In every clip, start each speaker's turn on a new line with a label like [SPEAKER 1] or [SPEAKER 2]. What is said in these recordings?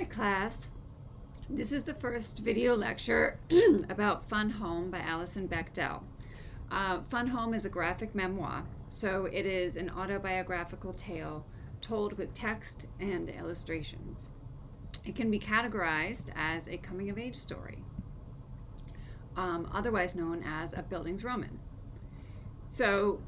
[SPEAKER 1] Hi class, this is the first video lecture about Fun Home by Alison Bechdel. Fun Home is a graphic memoir, so it is an autobiographical tale told with text and illustrations. It can be categorized as a coming-of-age story, otherwise known as a Bildungsroman. So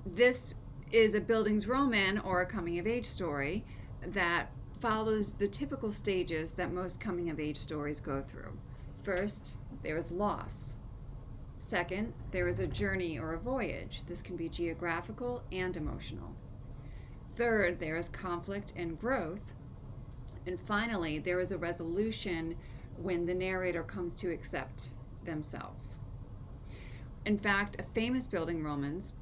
[SPEAKER 1] this is a Bildungsroman, or a coming-of-age story, that follows the typical stages that most coming-of-age stories go through. First, there is loss. Second, there is a journey or a voyage. This can be geographical and emotional. Third, there is conflict and growth. And finally, there is a resolution when the narrator comes to accept themselves. In fact, a famous Bildungsroman,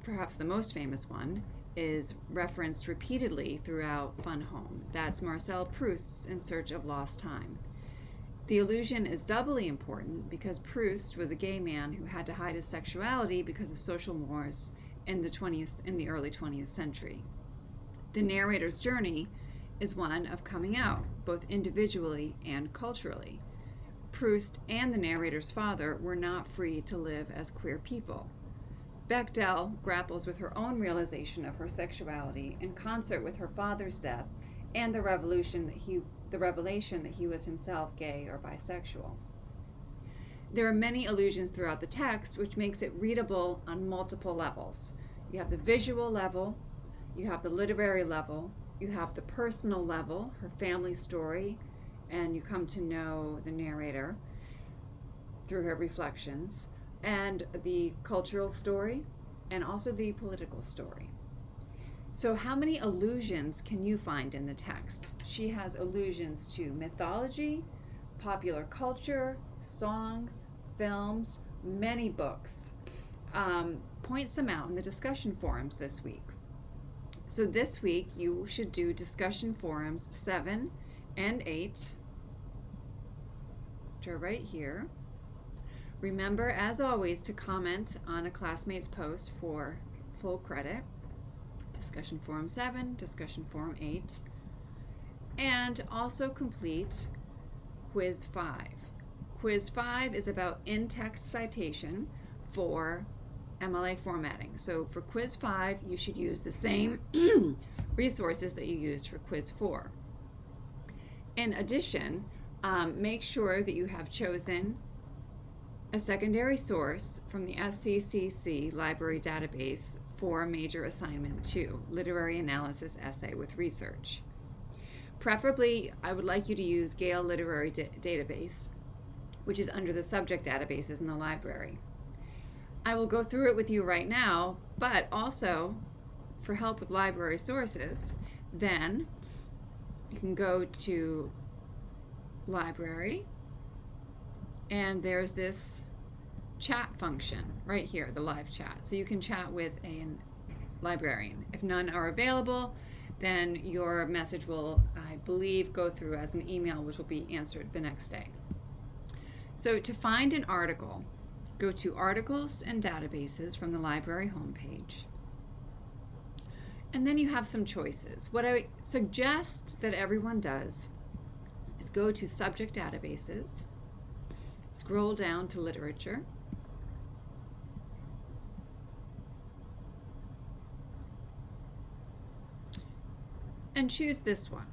[SPEAKER 1] perhaps the most famous one, is referenced repeatedly throughout Fun Home. That's Marcel Proust's In Search of Lost Time. The allusion is doubly important because Proust was a gay man who had to hide his sexuality because of social mores in the early 20th century. The narrator's journey is one of coming out, both individually and culturally. Proust and the narrator's father were not free to live as queer people. Bechdel grapples with her own realization of her sexuality in concert with her father's death and the revelation that he was himself gay or bisexual. There are many allusions throughout the text, which makes it readable on multiple levels. You have the visual level, you have the literary level, you have the personal level, her family story, and you come to know the narrator through her reflections, and the cultural story, and also the political story. So how many allusions can you find in the text? She has allusions to mythology, popular culture, songs, films, many books. Points them out in the discussion forums this week. So this week you should do discussion forums 7 and 8, which are right here. Remember, as always, to comment on a classmate's post for full credit. Discussion Forum 7, Discussion Forum 8, and also complete Quiz 5. Quiz 5 is about in-text citation for MLA formatting. So for Quiz 5, you should use the same resources that you used for Quiz 4. In addition, make sure that you have chosen a secondary source from the SCCC library database for major assignment 2, literary analysis essay with research. Preferably, I would like you to use Gale Literary Database, which is under the subject databases in the library. I will go through it with you right now, but also for help with library sources, then you can go to library, and there's this chat function right here, the live chat. So you can chat with a librarian. If none are available, then your message will, I believe, go through as an email, which will be answered the next day. So to find an article, go to Articles and Databases from the library homepage. And then you have some choices. What I suggest that everyone does is go to Subject Databases, scroll down to Literature, and choose this one.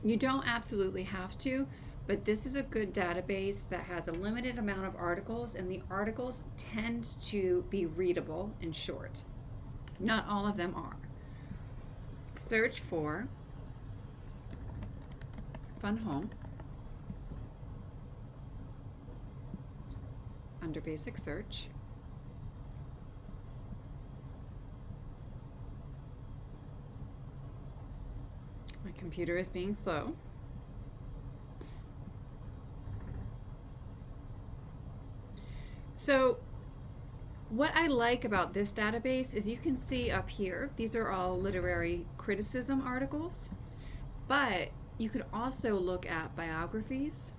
[SPEAKER 1] You don't absolutely have to, but this is a good database that has a limited amount of articles, and the articles tend to be readable and short. Not all of them are. Search for Fun Home under Basic Search. My computer is being slow. So what I like about this database is you can see up here, these are all literary criticism articles, but you could also look at biographies,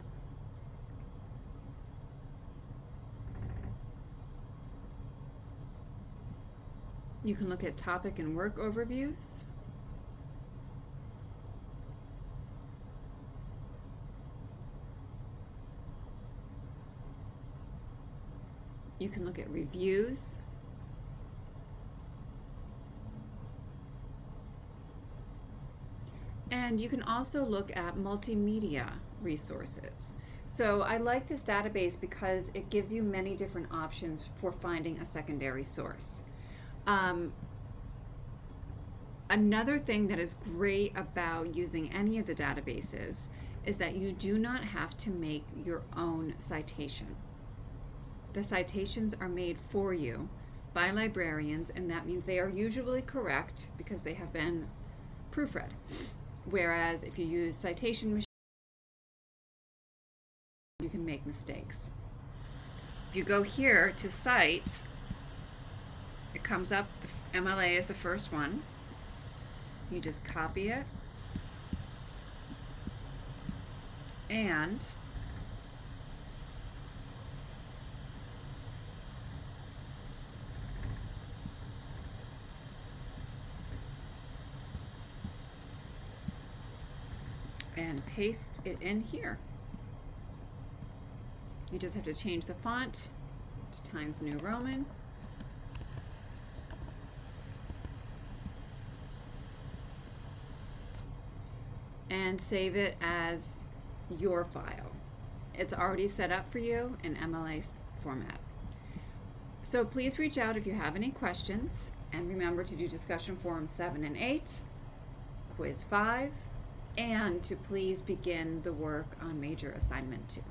[SPEAKER 1] you can look at topic and work overviews, You can look at reviews. And you can also look at multimedia resources. So I like this database because it gives you many different options for finding a secondary source. Another thing that is great about using any of the databases is that you do not have to make your own citation. The citations are made for you by librarians, and that means they are usually correct because they have been proofread. Whereas if you use citation machine, you can make mistakes. If you go here to cite, it comes up, the MLA is the first one. You just copy it and paste it in here. You just have to change the font to Times New Roman. And save it as your file. It's already set up for you in MLA format. So please reach out if you have any questions, and remember to do discussion forums 7 and 8, quiz 5, and to please begin the work on major assignment 2.